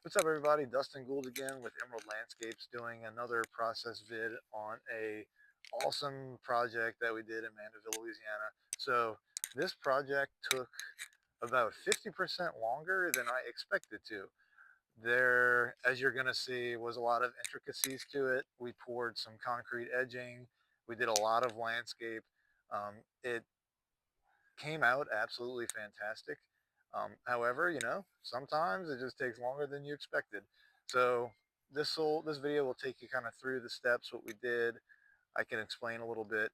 What's up, everybody? Dustin Gould again with Emerald Landscapes, doing another process vid on a awesome project that we did in Mandeville, Louisiana. So this project took about 50% longer than I expected to. There, as you're going to see, was a lot of intricacies to it. We poured some concrete edging. We did a lot of landscape. It came out absolutely fantastic. However, sometimes it just takes longer than you expected. So this video will take you kind of through the steps, what we did. I can explain a little bit.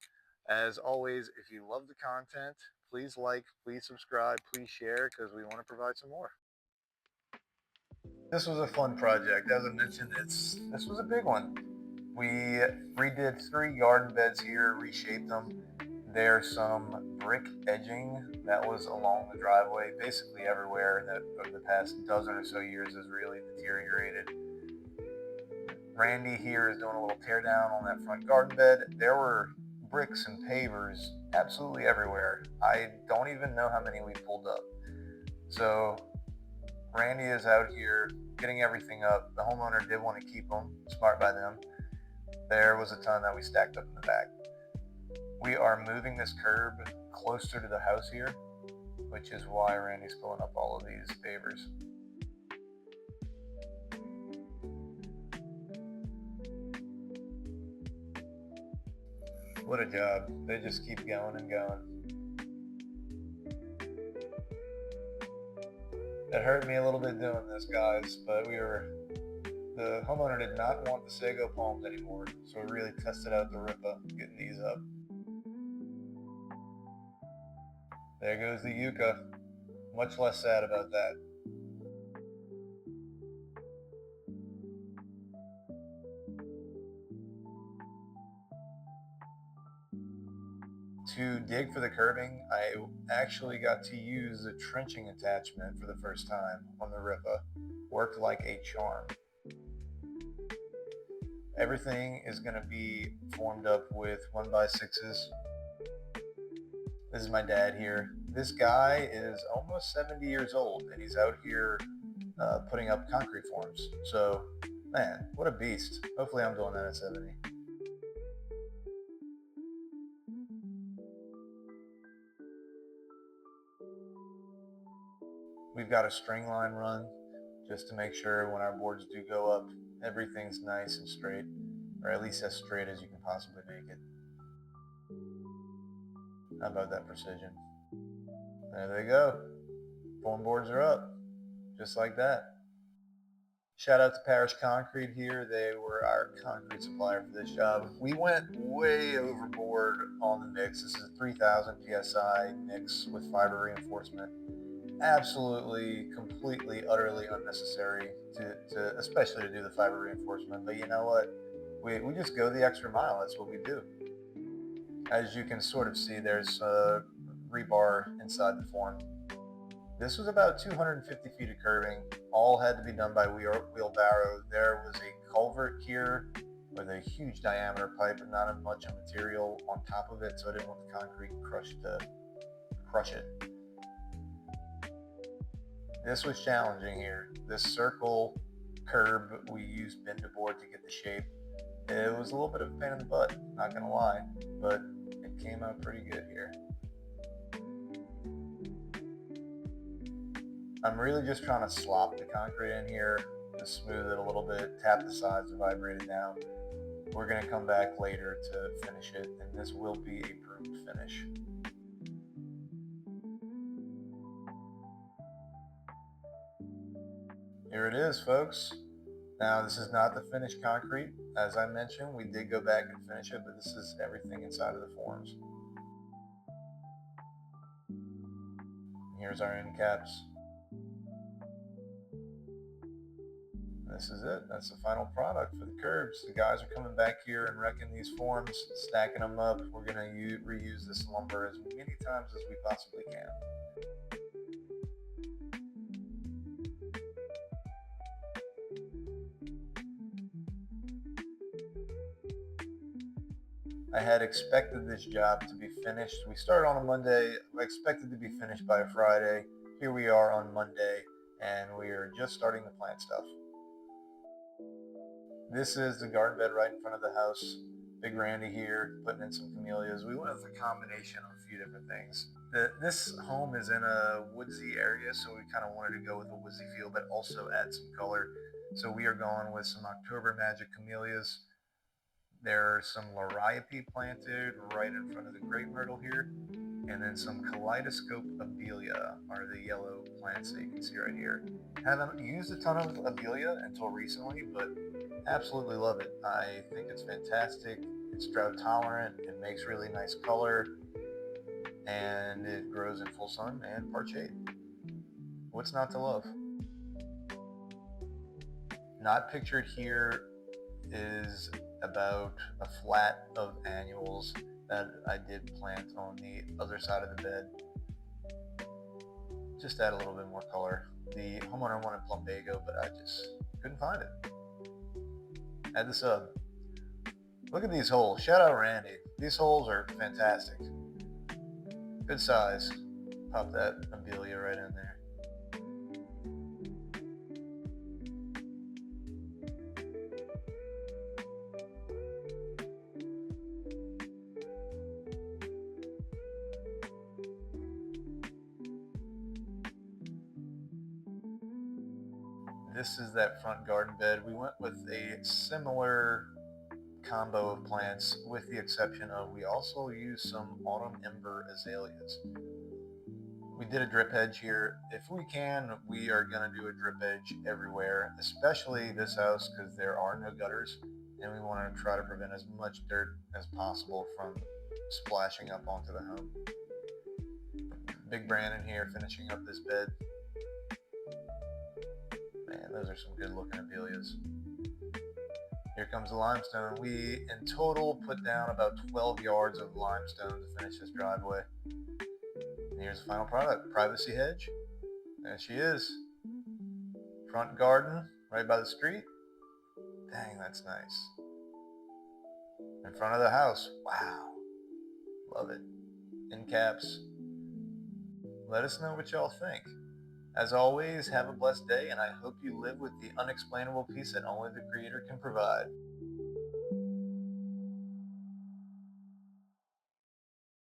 As always, if you love the content, please like, please subscribe, please share, because we want to provide some more. This was a fun project. As I mentioned, this was a big one. We redid 3 garden beds here, reshaped them. There's some brick edging that was along the driveway, basically everywhere, that over the past dozen or so years has really deteriorated. Randy here is doing a little tear down on that front garden bed. There were bricks and pavers absolutely everywhere. I don't even know how many we pulled up. So Randy is out here getting everything up. The homeowner did want to keep them, smart by them. There was a ton that we stacked up in the back. We are moving this curb closer to the house here, which is why Randy's pulling up all of these pavers. What a job. They just keep going and going. It hurt me a little bit doing this, guys, but the homeowner did not want the sago palms anymore, so we really tested out the ripa, getting these up. There goes the yucca. Much less sad about that. To dig for the curbing, I actually got to use a trenching attachment for the first time on the ripa. Worked like a charm. Everything is going to be formed up with 1x6s. This is my dad here. This guy is almost 70 years old, and he's out here putting up concrete forms. So, man, what a beast. Hopefully I'm doing that at 70. We've got a string line run just to make sure when our boards do go up, everything's nice and straight, or at least as straight as you can possibly make it. How about that precision? There they go. Form boards are up, just like that. Shout out to Parish Concrete here. They were our concrete supplier for this job. We went way overboard on the mix. This is a 3000 PSI mix with fiber reinforcement. Absolutely, completely, utterly unnecessary to especially to do the fiber reinforcement. But you know what? We just go the extra mile. That's what we do. As you can sort of see, there's rebar inside the form. This was about 250 feet of curbing. All had to be done by wheelbarrow. There was a culvert here with a huge diameter pipe and not much of material on top of it, so I didn't want the concrete crushed to crush it. This was challenging here. This circle curb, we used bend to board to get the shape. It was a little bit of a pain in the butt, not gonna lie, but it came out pretty good here. I'm really just trying to slop the concrete in here, to smooth it a little bit, tap the sides to vibrate it down. We're going to come back later to finish it, and this will be a broomed finish. Here it is, folks. Now, this is not the finished concrete. As I mentioned, we did go back and finish it, but this is everything inside of the forms. Here's our end caps. This is it. That's the final product for the curbs. The guys are coming back here and wrecking these forms, stacking them up. We're going to reuse this lumber as many times as we possibly can. I had expected this job to be finished. We started on a Monday. I expected to be finished by a Friday. Here we are on Monday, and we are just starting to plant stuff. This is the garden bed right in front of the house. Big Randy here, putting in some camellias. We went with a combination of a few different things. This home is in a woodsy area, so we kind of wanted to go with a woodsy feel, but also add some color. So we are going with some October Magic camellias. There's some liriope planted right in front of the grape myrtle here, and then some kaleidoscope abelia are the yellow plants that you can see right here. Haven't used a ton of abelia until recently, but absolutely love it. I think it's fantastic. It's drought tolerant, it makes really nice color, and it grows in full sun and part shade. What's not to love? Not pictured here is about a flat of annuals that I did plant on the other side of the bed. Just add a little bit more color. The homeowner wanted plumbago, but I just couldn't find it. Add the sub. Look at these holes. Shout out Randy. These holes are fantastic. Good size. Pop that abelia right in there. This is that front garden bed. We went with a similar combo of plants with the exception of we also used some autumn ember azaleas. We did a drip edge here. If we can, we are going to do a drip edge everywhere, especially this house because there are no gutters and we want to try to prevent as much dirt as possible from splashing up onto the home. Big Brandon here finishing up this bed. Man, those are some good looking abelias. Here comes the limestone. We in total put down about 12 yards of limestone to finish this driveway. And here's the final product, privacy hedge. There she is. Front garden, right by the street. Dang, that's nice. In front of the house. Wow. Love it. In caps. Let us know what y'all think. As always, have a blessed day, and I hope you live with the unexplainable peace that only the Creator can provide.